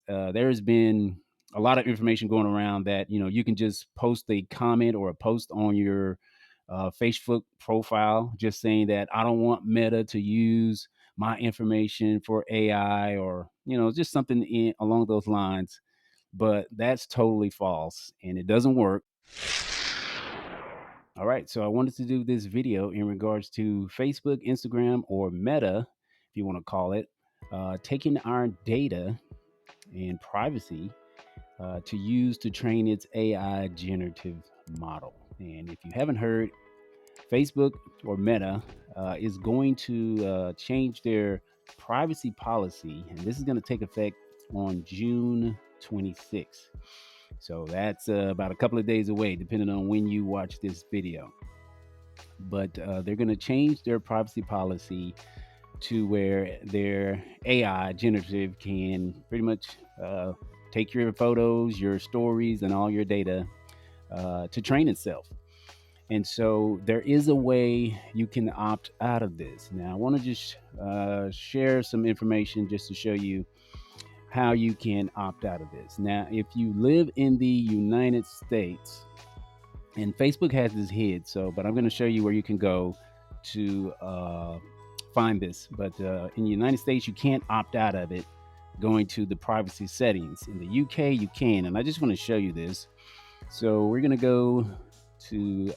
there has been a lot of information going around that you can just post a comment or a post on your Facebook profile, just saying that I don't want Meta to use my information for AI, or just something along those lines. But that's totally false, and it doesn't work. All right, so I wanted to do this video in regards to Facebook, Instagram, or Meta, if you want to call it, taking our data and privacy to use to train its AI generative model. And if you haven't heard, Facebook or Meta is going to change their privacy policy, and this is going to take effect on June 26th. So that's about a couple of days away, depending on when you watch this video. But they're going to change their privacy policy to where their AI generative can pretty much take your photos, your stories, and all your data to train itself. And so there is a way you can opt out of this. Now, I want to just share some information just to show you how you can opt out of this. Now, if you live in the United States, and Facebook has this hid, but I'm going to show you where you can go to find this. But in the United States, you can't opt out of it going to the privacy settings. In the UK, you can, and I just want to show you this. So we're going to go to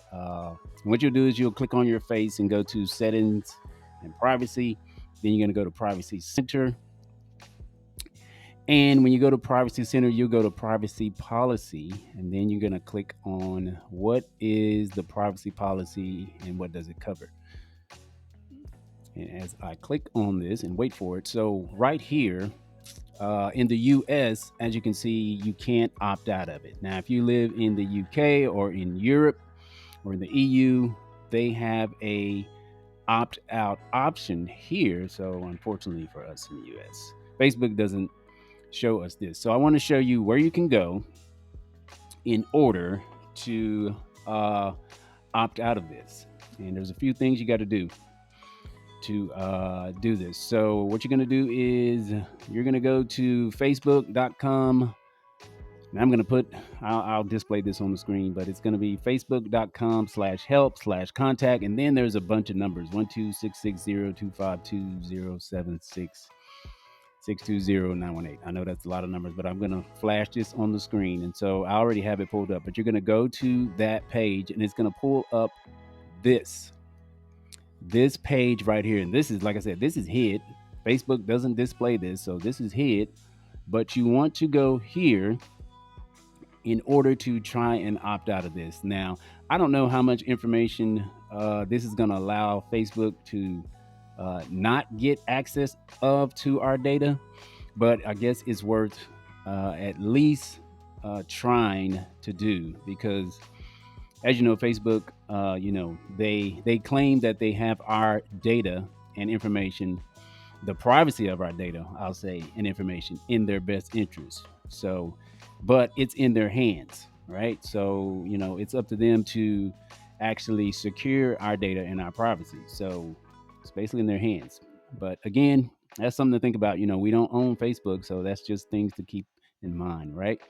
what you'll do is you'll click on your face and go to settings and privacy. Then you're going to go to privacy center. And when you go to privacy center, you'll go to privacy policy, and then you're going to click on what is the privacy policy and what does it cover. And as I click on this and wait for it, so right here in the US, as you can see, you can't opt out of it. Now, if you live in the UK or in Europe or in the EU, they have a opt out option here. So unfortunately for us in the US, Facebook doesn't show us this. So I want to show you where you can go in order to opt out of this. And there's a few things you got to do to do this. So what you're going to do is you're going to go to facebook.com. And I'm going to I'll display this on the screen, but it's going to be facebook.com/help/contact. And then there's a bunch of numbers: 12660252076. 620-918. I know that's a lot of numbers, but I'm going to flash this on the screen. And so I already have it pulled up, but you're going to go to that page and it's going to pull up this page right here. And this is, like I said, this is hid. Facebook doesn't display this, so this is hid. But you want to go here in order to try and opt out of this. Now, I don't know how much information this is going to allow Facebook to not get access to our data, but I guess it's worth at least trying to do, because as you know, Facebook, they claim that they have our data and information, the privacy of our data, I'll say, and information in their best interest. So, but it's in their hands, right? So, it's up to them to actually secure our data and our privacy. So it's basically in their hands. But again, that's something to think about. We don't own Facebook, so that's just things to keep in mind, right?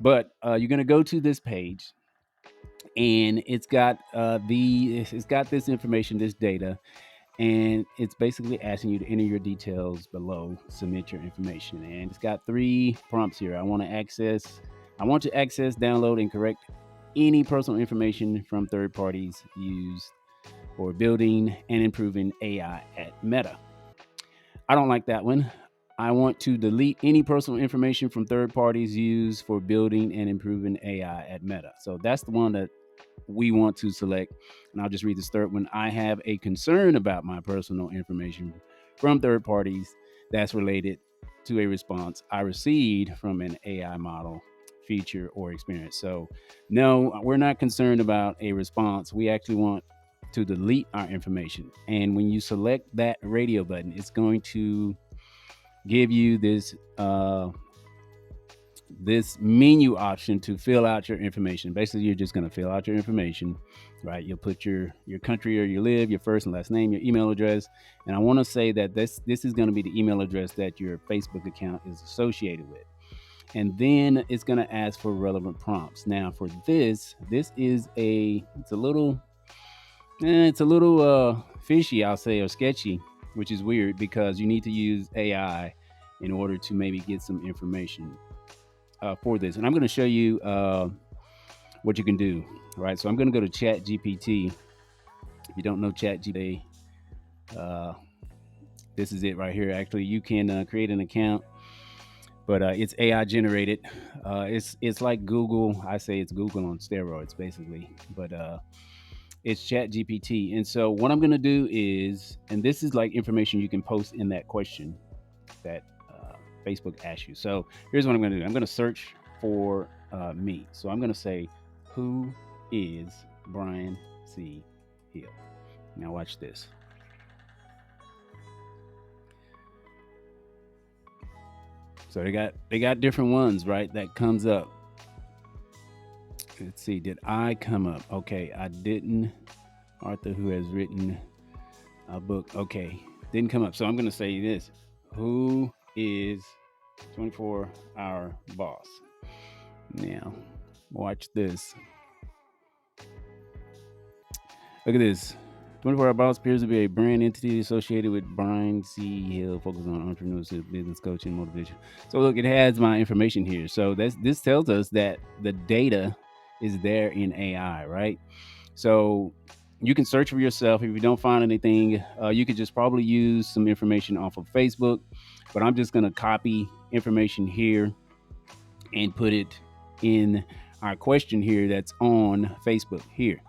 But you're going to go to this page, and it's got this information, this data, and it's basically asking you to enter your details below, submit your information, and it's got 3 prompts here. I want to access, download, and correct any personal information from third parties used for building and improving AI at Meta. I don't like that one. I want to delete any personal information from third parties used for building and improving AI at Meta. So that's the one that we want to select. And I'll just read this third one. I have a concern about my personal information from third parties that's related to a response I received from an AI model, feature, or experience. So no, we're not concerned about a response. We actually want to delete our information. And when you select that radio button, it's going to give you this menu option to fill out your information. Basically, you're just going to fill out your information, right? You'll put your country where you live, your first and last name, your email address. And I want to say that this is going to be the email address that your Facebook account is associated with. and then it's going to ask for relevant prompts. Now for this is it's a little fishy, I'll say, or sketchy, which is weird because you need to use AI in order to maybe get some information for this. And I'm going to show you what you can do. All right, so I'm going to go to Chat GPT. If you don't know Chat GPT, this is it right here. Actually, you can create an account, but it's AI generated. It's like Google. I say it's Google on steroids, basically. But it's Chat GPT. And so what I'm going to do is, and this is like information you can post in that question that Facebook asks you. So here's what I'm going to do. I'm going to search for me. So I'm going to say, who is Brian C. Hill? Now watch this. So they got different ones, right? That comes up. Let's see, did I come up? Okay, I didn't. Arthur, who has written a book. Okay, didn't come up. So I'm going to say this. Who is 24-hour boss? Now, watch this. Look at this. 24-hour boss appears to be a brand entity associated with Brian C. Hill, focused on entrepreneurship, business coaching, motivation. So look, it has my information here. So this tells us that the data is there in AI, right? So you can search for yourself. If you don't find anything, you could just probably use some information off of Facebook, but I'm just going to copy information here and put it in our question here that's on Facebook here.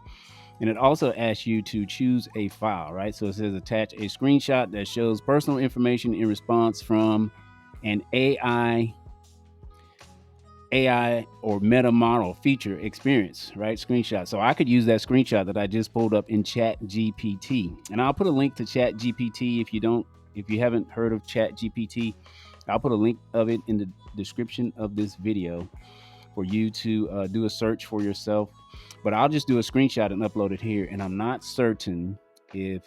And it also asks you to choose a file, right? So it says attach a screenshot that shows personal information in response from an AI or meta model feature experience, right? Screenshot. So I could use that screenshot that I just pulled up in Chat GPT. And I'll put a link to Chat GPT if you haven't heard of Chat GPT. I'll put a link of it in the description of this video for you to do a search for yourself. But I'll just do a screenshot and upload it here. And I'm not certain if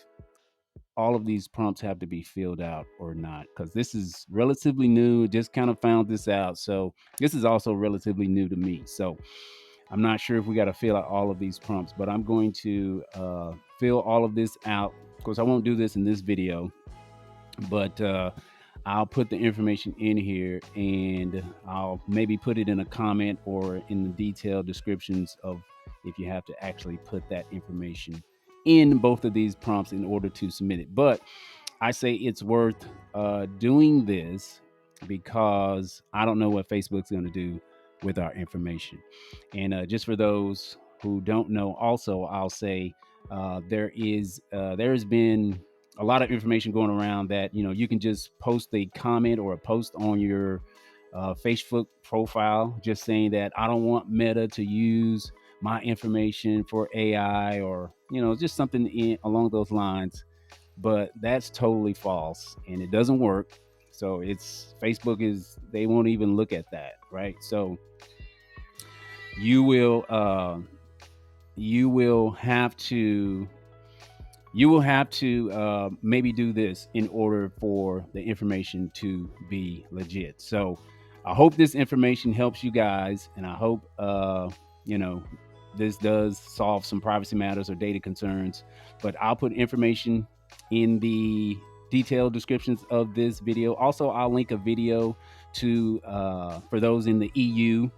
all of these prompts have to be filled out or not, because this is relatively new. Just kind of found this out. So this is also relatively new to me. So I'm not sure if we got to fill out all of these prompts, but I'm going to fill all of this out. Of course, I won't do this in this video, but I'll put the information in here, and I'll maybe put it in a comment or in the detailed descriptions of if you have to actually put that information in both of these prompts in order to submit it. But I say it's worth doing this because I don't know what Facebook's going to do with our information. And just for those who don't know, also I'll say there has been a lot of information going around that you can just post a comment or a post on your Facebook profile just saying that I don't want Meta to use my information for AI, or just something along those lines. But that's totally false, and it doesn't work. So they won't even look at that, right? So you will have to maybe do this in order for the information to be legit. So I hope this information helps you guys, and I hope this does solve some privacy matters or data concerns. But I'll put information in the detailed descriptions of this video. Also, I'll link a video to for those in the EU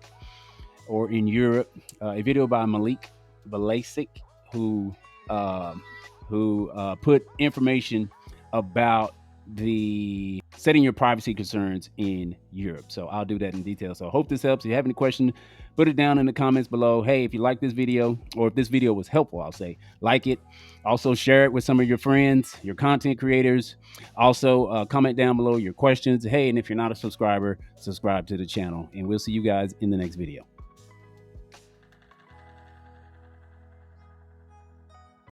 or in Europe, a video by Malik Balasic, who put information about the setting your privacy concerns in Europe. So I'll do that in detail. So I hope this helps. If you have any questions, put it down in the comments below. Hey, if you like this video, or if this video was helpful, I'll say like it. Also share it with some of your friends, your content creators. Also comment down below your questions. Hey, and if you're not a subscriber, subscribe to the channel, and we'll see you guys in the next video.